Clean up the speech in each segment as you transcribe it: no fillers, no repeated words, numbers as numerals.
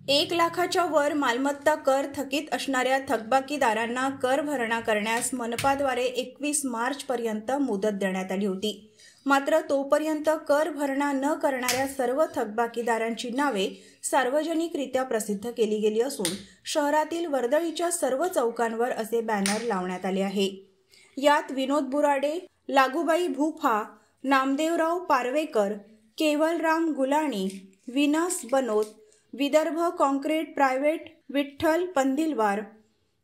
1,00,000च्या वर मालमत्ता कर थकीत असणाऱ्या थकबाकीदारांना कर भरणा करण्यास मनपाद्वारे 21 मार्चपर्यंत मुदत देण्यात आली होती। मात्र तोपर्यंत कर भरणा न करणाऱ्या सर्व थकबाकीदारांची नावे सार्वजनिकरित्या प्रसिद्ध केली गेली असून शहरातील वर्दळीच्या सर्व चौकांवर असे बॅनर लावण्यात आले आहे। यात विनोद बुराडे, लागूबाई भूफा, नामदेवराव पारवेकर, केवलराम गुलाणी, विनास बनोत, विदर्भ कॉन्क्रीट प्रायव्हेट, विठ्ठल पंदिलवार,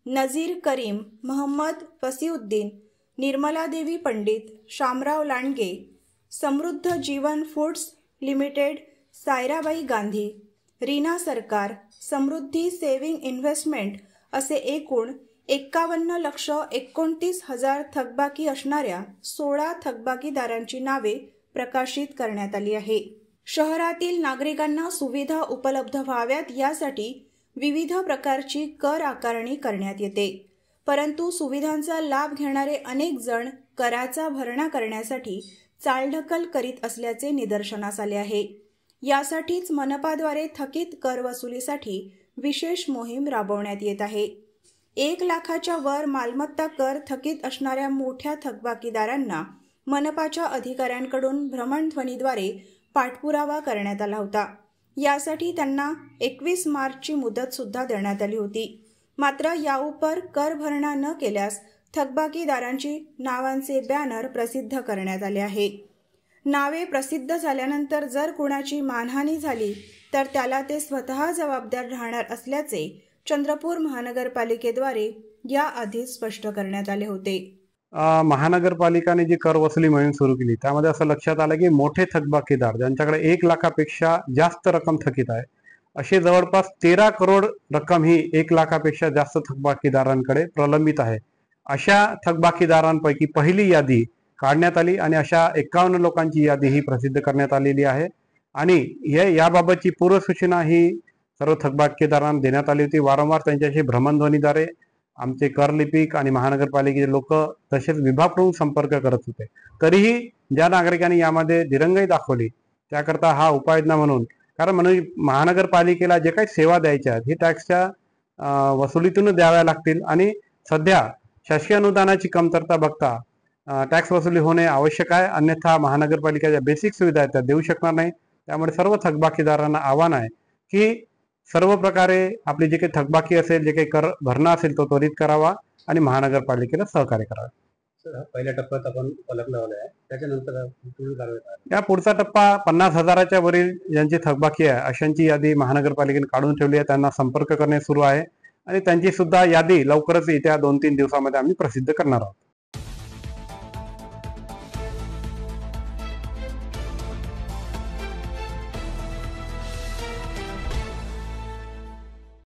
नजीर करीम, मोहम्मद फसीउद्दीन, निर्मला देवी पंडित, शामराव लांडगे, समृद्ध जीवन फूड्स लिमिटेड, सायराबाई गांधी, रीना सरकार, समृद्धी सेव्हिंग इन्व्हेस्टमेंट असे एकूण 51,29,000 थकबाकी असणाऱ्या 16 थकबाकीदारांची नावे प्रकाशित करण्यात आली आहे। शहरातील नागरिकांना सुविधा उपलब्ध व्हाव्यात यासाठी विविध प्रकारची कर आकारणी करण्यात येते, परंतु सुविधांचा लाभ घेणारे अनेक जण कराचा भरणा करण्यासाठी चालढकल करीत असल्याचे निदर्शनास आले आहे। यासाठीच मनपाद्वारे थकीत कर वसुलीसाठी विशेष मोहीम राबवण्यात येत आहे। 1,00,000च्या वर मालमत्ता कर थकीत असणाऱ्या मोठ्या थकबाकीदारांना मनपाच्या अधिकाऱ्यांकडून भ्रमणध्वनीद्वारे पाठपुरावा करण्यात आला होता। यासाठी त्यांना 21 मार्चची मुदत सुद्धा देण्यात आली होती। मात्र याउपर कर भरणा न केल्यास थकबाकीदारांची नावांचे बॅनर प्रसिद्ध करण्यात आले आहे। नावे प्रसिद्ध झाल्यानंतर जर कुणाची मानहानी झाली तर त्याला ते स्वतः जबाबदार राहणार असल्याचे चंद्रपूर महानगरपालिकेद्वारे याआधी स्पष्ट करण्यात आले होते। महानगरपालिकाने जी कर वसुली मोहीम सुरू केली त्यामध्ये असं लक्षात आलं की मोठे थकबाकीदार ज्यांच्याकडे 1,00,000पेक्षा जास्त रक्कम थकीत आहे असे जवळपास 13 करोड रक्कम ही 1,00,000पेक्षा जास्त थकबाकीदारांकडे प्रलंबित आहे। अशा थकबाकीदारांपैकी पहिली यादी काढण्यात आली आणि अशा 51 लोकांची यादी ही प्रसिद्ध करण्यात आलेली आहे आणि याबाबतची पूर्वसूचना ही सर्व थकबाकीदारांना देण्यात आली होती। वारंवार त्यांच्याशी भ्रमणध्वनीद्वारे आमचे करलिपिक आणि महानगरपालिकेचे लोक तसेच विभागाकडून संपर्क करत होते। तरीही ज्या नागरिकांनी यामध्ये दिरंगाई दाखवली त्याकरता हा उपाययोजना म्हणून कारण महानगरपालिकेला जे काही सेवा द्यायच्या आहेत ही टॅक्सच्या वसुलीतून द्याव्या लागतील आणि सध्या शासकीय अनुदानाची कमतरता बघता टॅक्स वसुली होणे आवश्यक आहे, अन्यथा महानगरपालिकेच्या बेसिक सुविधा आहेत त्या देऊ शकणार नाही। त्यामुळे सर्व थकबाकीदारांना आव्हान आहे की सर्व प्रकारे आपली जे काही थकबाकी असेल, जे काही कर भरणा असेल तो त्वरित करावा आणि महानगरपालिकेला सहकार्य करावे। पहिल्या टप्प्यात आपण फलक लावले आहे, त्याच्यानंतर या पुढचा टप्पा 50,000च्या वरील ज्यांची थकबाकी आहे अशांची यादी महानगरपालिकेने काढून ठेवली आहे, त्यांना संपर्क करणे सुरू आहे आणि त्यांची सुद्धा यादी लवकरच येत्या 2-3 दिवसामध्ये आम्ही प्रसिद्ध करणार आहोत।